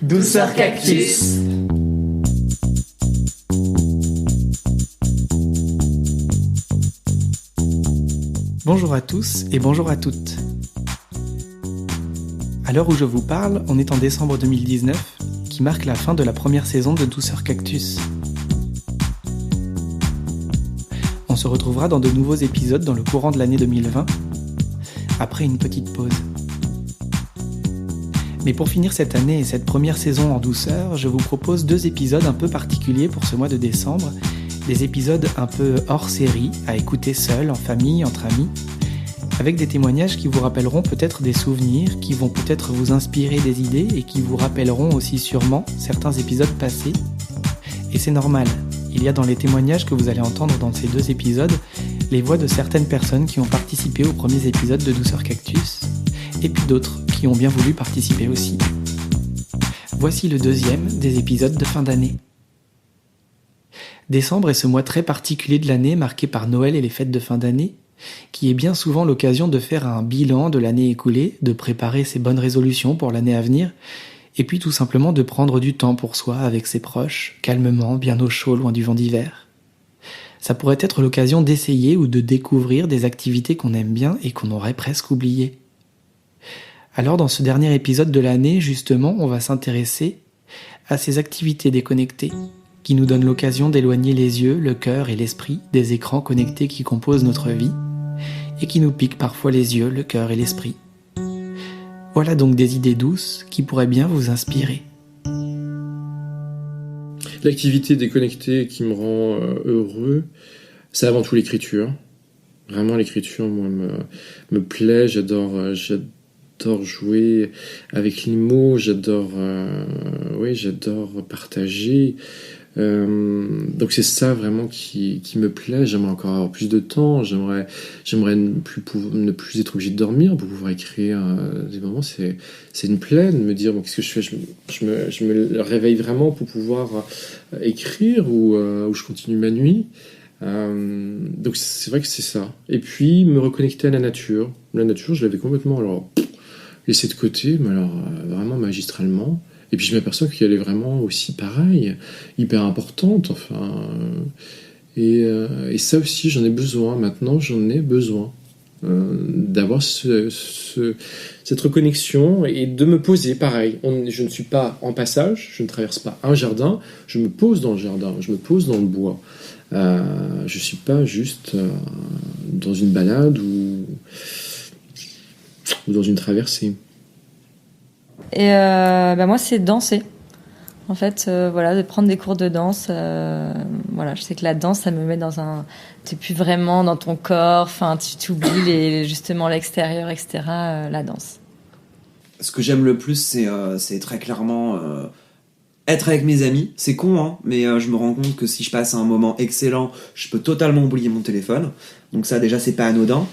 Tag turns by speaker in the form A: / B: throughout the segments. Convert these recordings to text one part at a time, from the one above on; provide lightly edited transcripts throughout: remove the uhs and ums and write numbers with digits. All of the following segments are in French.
A: Douceur Cactus. Bonjour à tous et bonjour à toutes. À l'heure où je vous parle, on est en décembre 2019, qui marque la fin de la première saison de Douceur Cactus. On se retrouvera dans de nouveaux épisodes dans le courant de l'année 2020, après une petite pause. Mais pour finir cette année et cette première saison en douceur, je vous propose 2 épisodes un peu particuliers pour ce mois de décembre, des épisodes un peu hors série, à écouter seul, en famille, entre amis, avec des témoignages qui vous rappelleront peut-être des souvenirs, qui vont peut-être vous inspirer des idées et qui vous rappelleront aussi sûrement certains épisodes passés. Et c'est normal, il y a dans les témoignages que vous allez entendre dans ces 2 épisodes les voix de certaines personnes qui ont participé aux premiers épisodes de Douceur Cactus, et puis d'autres qui ont bien voulu participer aussi. Voici le 2e des épisodes de fin d'année. Décembre est ce mois très particulier de l'année marqué par Noël et les fêtes de fin d'année, qui est bien souvent l'occasion de faire un bilan de l'année écoulée, de préparer ses bonnes résolutions pour l'année à venir, et puis tout simplement de prendre du temps pour soi avec ses proches, calmement, bien au chaud, loin du vent d'hiver. Ça pourrait être l'occasion d'essayer ou de découvrir des activités qu'on aime bien et qu'on aurait presque oubliées. Alors dans ce dernier épisode de l'année, justement, on va s'intéresser à ces activités déconnectées, qui nous donnent l'occasion d'éloigner les yeux, le cœur et l'esprit des écrans connectés qui composent notre vie, et qui nous piquent parfois les yeux, le cœur et l'esprit. Voilà donc des idées douces qui pourraient bien vous inspirer.
B: L'activité déconnectée qui me rend heureux, c'est avant tout l'écriture. Vraiment, l'écriture, moi, me plaît. J'adore jouer avec les mots. J'adore partager. Donc c'est ça vraiment qui me plaît. J'aimerais encore avoir plus de temps. J'aimerais ne plus être obligé de dormir pour pouvoir écrire. Des moments, c'est une plaie de me dire bon, qu'est-ce que je fais. Je me réveille vraiment pour pouvoir écrire ou je continue ma nuit. Donc c'est vrai que c'est ça. Et puis me reconnecter à la nature. La nature, je l'avais complètement laissée de côté, mais vraiment magistralement. Et puis je m'aperçois qu'elle est vraiment aussi pareille, hyper importante, et ça aussi j'en ai besoin, maintenant j'en ai besoin, d'avoir cette reconnexion et de me poser, pareil, je ne suis pas en passage, je ne traverse pas un jardin, je me pose dans le jardin, je me pose dans le bois, je ne suis pas juste dans une balade ou dans une traversée.
C: Et moi, c'est danser. En fait, de prendre des cours de danse. Je sais que la danse, ça me met t'es plus vraiment dans ton corps. Enfin, tu oublies justement l'extérieur, etc. La danse.
D: Ce que j'aime le plus, c'est très clairement être avec mes amis. C'est con, hein, mais je me rends compte que si je passe un moment excellent, je peux totalement oublier mon téléphone. Donc ça, déjà, c'est pas anodin.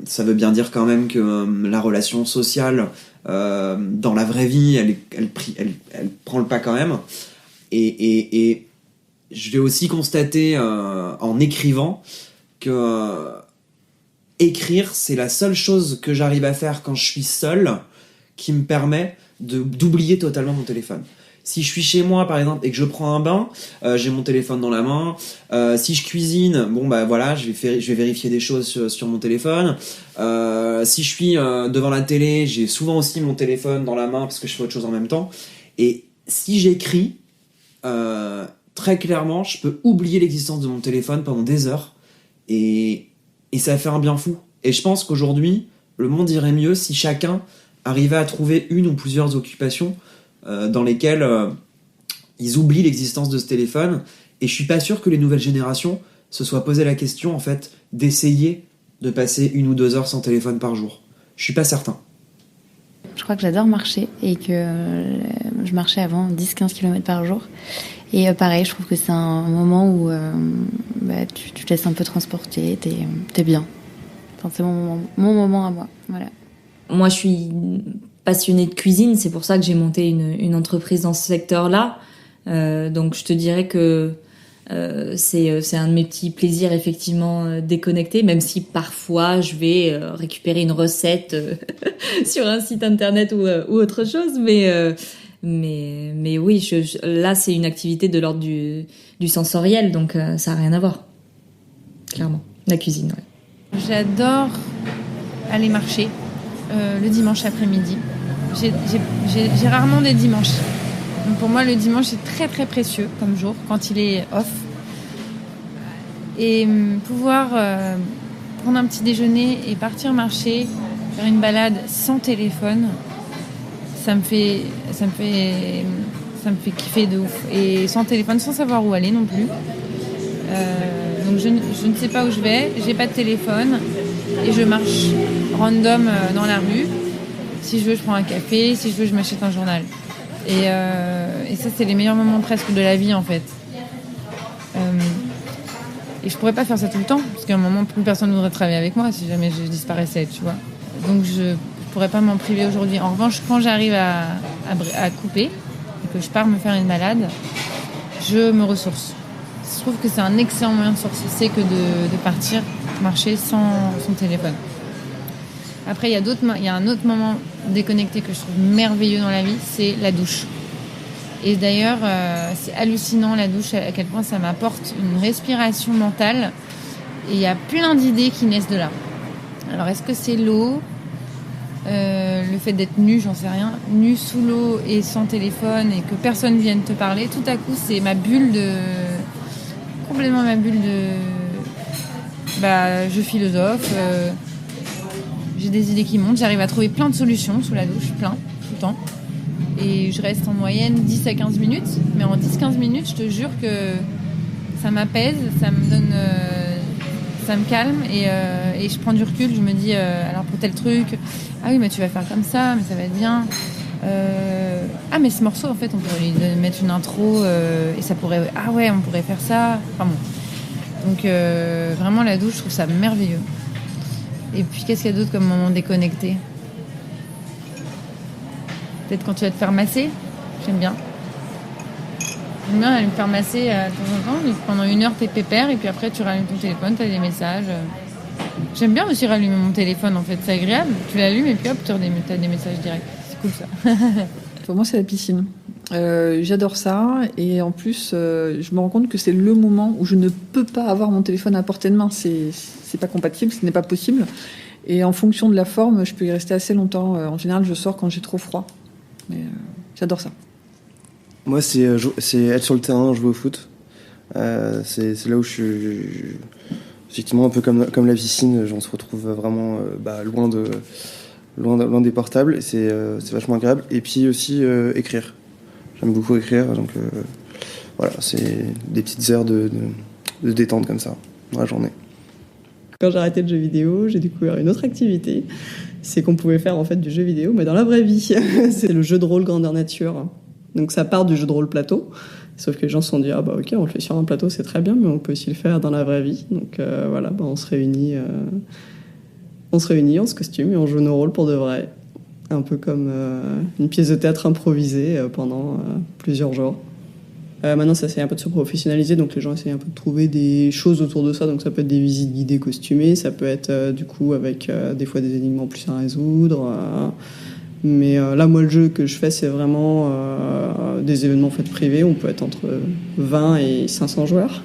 D: Ça veut bien dire quand même que la relation sociale dans la vraie vie elle prend le pas quand même, et je vais aussi constater en écrivant que écrire, c'est la seule chose que j'arrive à faire quand je suis seul qui me permet d'oublier totalement mon téléphone. Si je suis chez moi, par exemple, et que je prends un bain, j'ai mon téléphone dans la main. Si je cuisine, je vais vérifier des choses sur mon téléphone. Si je suis devant la télé, j'ai souvent aussi mon téléphone dans la main parce que je fais autre chose en même temps. Et si j'écris, très clairement, je peux oublier l'existence de mon téléphone pendant des heures. Et ça fait un bien fou. Et je pense qu'aujourd'hui, le monde irait mieux si chacun arrivait à trouver une ou plusieurs occupations dans lesquels ils oublient l'existence de ce téléphone, et je suis pas sûr que les nouvelles générations se soient posé la question en fait d'essayer de passer 1 ou 2 heures sans téléphone par jour. Je suis pas certain.
E: Je crois que j'adore marcher et que je marchais avant 10-15 km par jour, et pareil, je trouve que c'est un moment où tu te laisses un peu transporter, t'es bien. Enfin, c'est mon moment à moi. Voilà.
F: Moi, je suis passionnée de cuisine, c'est pour ça que j'ai monté une entreprise dans ce secteur-là. Donc, je te dirais que C'est un de mes petits plaisirs effectivement déconnectés, même si parfois je vais récupérer une recette sur un site internet ou autre chose, mais oui, là c'est une activité de l'ordre du sensoriel, donc ça a rien à voir, clairement. La cuisine, ouais.
G: J'adore aller marcher le dimanche après-midi. J'ai rarement des dimanches. Donc pour moi, le dimanche est très très précieux comme jour quand il est off. Et pouvoir prendre un petit déjeuner et partir marcher, faire une balade sans téléphone, ça me fait kiffer de ouf. Et sans téléphone, sans savoir où aller non plus. Donc je ne sais pas où je vais, j'ai pas de téléphone et je marche random dans la rue. Si je veux, je prends un café, si je veux, je m'achète un journal. Et ça, c'est les meilleurs moments presque de la vie, en fait. Et je pourrais pas faire ça tout le temps, parce qu'à un moment, plus personne ne voudrait travailler avec moi si jamais je disparaissais, tu vois. Donc je pourrais pas m'en priver aujourd'hui. En revanche, quand j'arrive à couper et que je pars me faire une balade, je me ressource. Je trouve que c'est un excellent moyen de se ressourcer que de partir marcher sans son téléphone. Après, il y a un autre moment déconnecté que je trouve merveilleux dans la vie, c'est la douche. Et d'ailleurs, c'est hallucinant la douche, à quel point ça m'apporte une respiration mentale. Et il y a plein d'idées qui naissent de là. Alors, est-ce que c'est l'eau, le fait d'être nu, j'en sais rien, nu sous l'eau et sans téléphone et que personne vienne te parler, tout à coup, c'est complètement ma bulle de... je philosophe, j'ai des idées qui montent, j'arrive à trouver plein de solutions sous la douche, plein, tout le temps. Et je reste en moyenne 10 à 15 minutes, mais en 10-15 minutes, je te jure que ça m'apaise, ça me donne... ça me calme et je prends du recul, je me dis, alors pour tel truc, ah oui, mais tu vas faire comme ça, mais ça va être bien. Ah, mais ce morceau, en fait, on pourrait lui mettre une intro et ça pourrait... Ah ouais, on pourrait faire ça. Enfin bon. Donc, vraiment, la douche, je trouve ça merveilleux. Et puis, qu'est-ce qu'il y a d'autre comme moment déconnecté ? Peut-être quand tu vas te faire masser. J'aime bien. J'aime bien aller me faire masser de temps en temps. Pendant 1 heure, t'es pépère et puis après, tu rallumes ton téléphone, t'as des messages. J'aime bien aussi rallumer mon téléphone, en fait. C'est agréable. Tu l'allumes et puis hop, t'as des messages directs. C'est cool, ça.
H: Pour moi, c'est la piscine. J'adore ça. Et en plus, je me rends compte que c'est le moment où je ne peux pas avoir mon téléphone à portée de main. C'est pas compatible, ce n'est pas possible. Et en fonction de la forme, je peux y rester assez longtemps. En général, je sors quand j'ai trop froid. Mais j'adore ça.
I: Moi, c'est être sur le terrain, jouer au foot. C'est là où je suis... Effectivement, un peu comme la piscine, on se retrouve vraiment loin des portables. Et c'est vachement agréable. Et puis aussi écrire. J'aime beaucoup écrire. Donc voilà, c'est des petites heures de détente comme ça, dans la journée.
J: Quand j'ai arrêté le jeu vidéo, j'ai découvert une autre activité. C'est qu'on pouvait faire en fait du jeu vidéo, mais dans la vraie vie. C'est le jeu de rôle grandeur nature. Donc ça part du jeu de rôle plateau. Sauf que les gens se sont dit, ah bah ok, on le fait sur un plateau, c'est très bien, mais on peut aussi le faire dans la vraie vie. Donc voilà, on se réunit, on se costume et on joue nos rôles pour de vrai. Un peu comme une pièce de théâtre improvisée pendant plusieurs jours. Maintenant, ça essaie un peu de se professionnaliser, donc les gens essayent un peu de trouver des choses autour de ça. Donc ça peut être des visites guidées costumées, ça peut être du coup avec des fois des énigmes en plus à résoudre. Mais là, moi, le jeu que je fais, c'est vraiment des événements en fait, privés. On peut être entre 20 et 500 joueurs.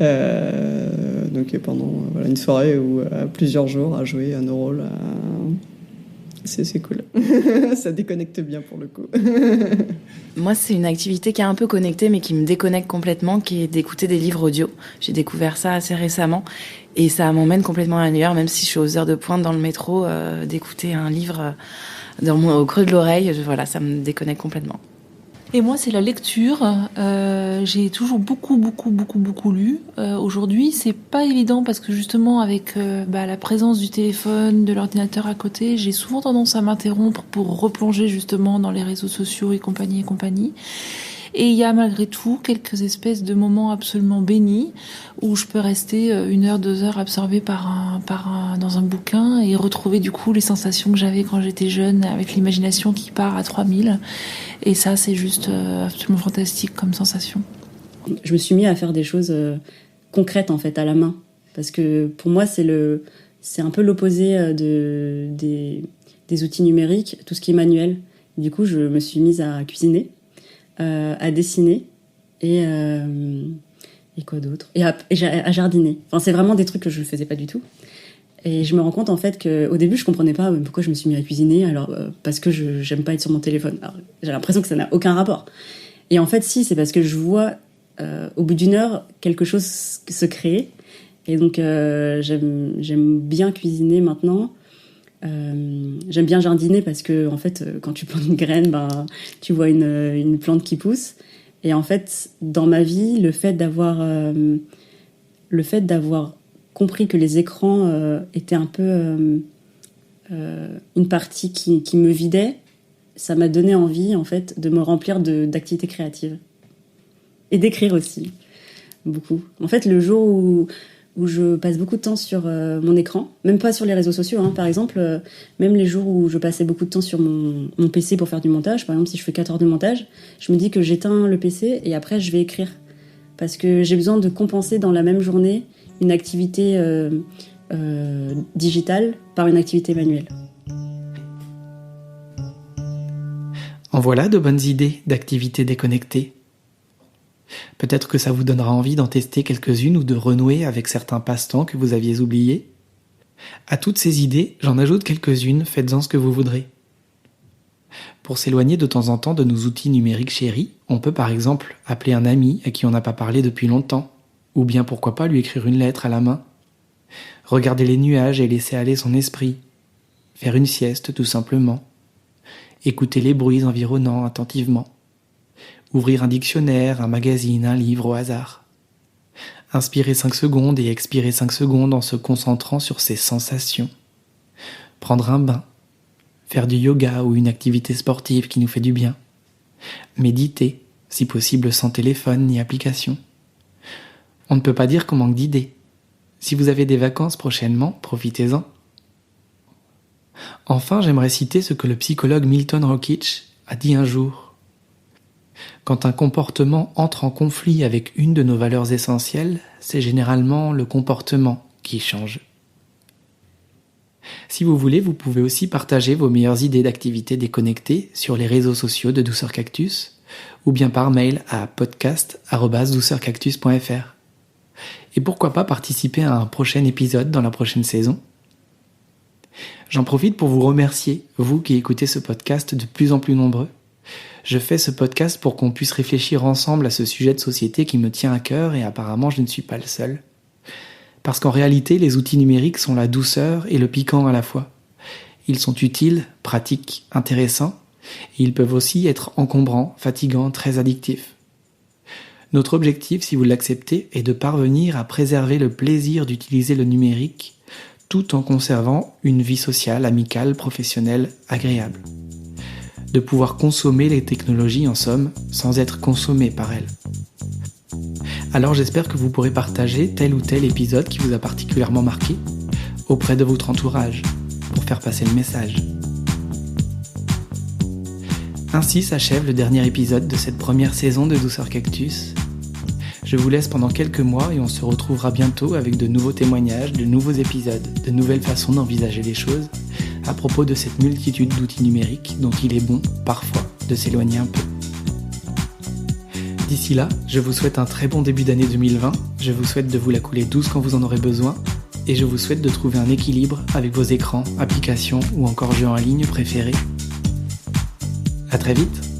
J: Donc pendant une soirée ou plusieurs jours à jouer à nos rôles. C'est cool. Ça déconnecte bien pour le coup.
K: Moi, c'est une activité qui est un peu connectée, mais qui me déconnecte complètement, qui est d'écouter des livres audio. J'ai découvert ça assez récemment. Et ça m'emmène complètement ailleurs, même si je suis aux heures de pointe dans le métro, d'écouter un livre au creux de l'oreille. Voilà, ça me déconnecte complètement.
L: Et moi, c'est la lecture. J'ai toujours beaucoup lu. Aujourd'hui, c'est pas évident parce que justement, avec la présence du téléphone, de l'ordinateur à côté, j'ai souvent tendance à m'interrompre pour replonger justement dans les réseaux sociaux et compagnie. Et il y a malgré tout quelques espèces de moments absolument bénis où je peux rester 1 heure, 2 heures absorbée dans un bouquin et retrouver du coup les sensations que j'avais quand j'étais jeune avec l'imagination qui part à 3000. Et ça, c'est juste absolument fantastique comme sensation.
M: je me suis mis à faire des choses concrètes en fait à la main, parce que pour moi c'est un peu l'opposé des outils numériques, tout ce qui est manuel. Du coup, je me suis mise à cuisiner, à dessiner et quoi d'autre, et à jardiner. Enfin, c'est vraiment des trucs que je ne faisais pas du tout. Et je me rends compte en fait qu'au début je comprenais pas pourquoi je me suis mis à cuisiner, alors parce que j'aime pas être sur mon téléphone. Alors, j'ai l'impression que ça n'a aucun rapport. Et en fait si, c'est parce que je vois au bout d'une heure quelque chose se créer. Et donc j'aime bien cuisiner maintenant. J'aime bien jardiner parce que en fait quand tu plantes une graine, tu vois une plante qui pousse. Et en fait dans ma vie, le fait d'avoir compris que les écrans étaient un peu une partie qui me vidait, ça m'a donné envie en fait de me remplir d'activités créatives et d'écrire aussi beaucoup. En fait, le jour où je passe beaucoup de temps sur mon écran, même pas sur les réseaux sociaux, par exemple, même les jours où je passais beaucoup de temps sur mon PC pour faire du montage, par exemple si je fais 4 heures de montage, je me dis que j'éteins le PC et après je vais écrire, parce que j'ai besoin de compenser dans la même journée une activité digitale par une activité manuelle.
A: En voilà de bonnes idées d'activités déconnectées. Peut-être que ça vous donnera envie d'en tester quelques-unes ou de renouer avec certains passe-temps que vous aviez oubliés. À toutes ces idées, j'en ajoute quelques-unes, faites-en ce que vous voudrez. Pour s'éloigner de temps en temps de nos outils numériques chéris, on peut par exemple appeler un ami à qui on n'a pas parlé depuis longtemps, ou bien pourquoi pas lui écrire une lettre à la main. Regarder les nuages et laisser aller son esprit. Faire une sieste tout simplement. Écouter les bruits environnants attentivement. Ouvrir un dictionnaire, un magazine, un livre au hasard. Inspirer 5 secondes et expirer 5 secondes en se concentrant sur ses sensations. Prendre un bain. Faire du yoga ou une activité sportive qui nous fait du bien. Méditer, si possible sans téléphone ni application. On ne peut pas dire qu'on manque d'idées. Si vous avez des vacances prochainement, profitez-en. Enfin, j'aimerais citer ce que le psychologue Milton Rockich a dit un jour. Quand un comportement entre en conflit avec une de nos valeurs essentielles, c'est généralement le comportement qui change. Si vous voulez, vous pouvez aussi partager vos meilleures idées d'activités déconnectées sur les réseaux sociaux de Douceur Cactus ou bien par mail à podcast@douceurcactus.fr. Et pourquoi pas participer à un prochain épisode dans la prochaine saison. J'en profite pour vous remercier, vous qui écoutez ce podcast de plus en plus nombreux. Je fais ce podcast pour qu'on puisse réfléchir ensemble à ce sujet de société qui me tient à cœur et apparemment je ne suis pas le seul. Parce qu'en réalité, les outils numériques sont la douceur et le piquant à la fois. Ils sont utiles, pratiques, intéressants, et ils peuvent aussi être encombrants, fatigants, très addictifs. Notre objectif, si vous l'acceptez, est de parvenir à préserver le plaisir d'utiliser le numérique tout en conservant une vie sociale, amicale, professionnelle, agréable. De pouvoir consommer les technologies, en somme, sans être consommé par elles. Alors j'espère que vous pourrez partager tel ou tel épisode qui vous a particulièrement marqué auprès de votre entourage, pour faire passer le message. Ainsi s'achève le dernier épisode de cette première saison de Douceur Cactus. Je vous laisse pendant quelques mois et on se retrouvera bientôt avec de nouveaux témoignages, de nouveaux épisodes, de nouvelles façons d'envisager les choses à propos de cette multitude d'outils numériques dont il est bon, parfois, de s'éloigner un peu. D'ici là, je vous souhaite un très bon début d'année 2020, je vous souhaite de vous la couler douce quand vous en aurez besoin, et je vous souhaite de trouver un équilibre avec vos écrans, applications ou encore jeux en ligne préférés. À très vite!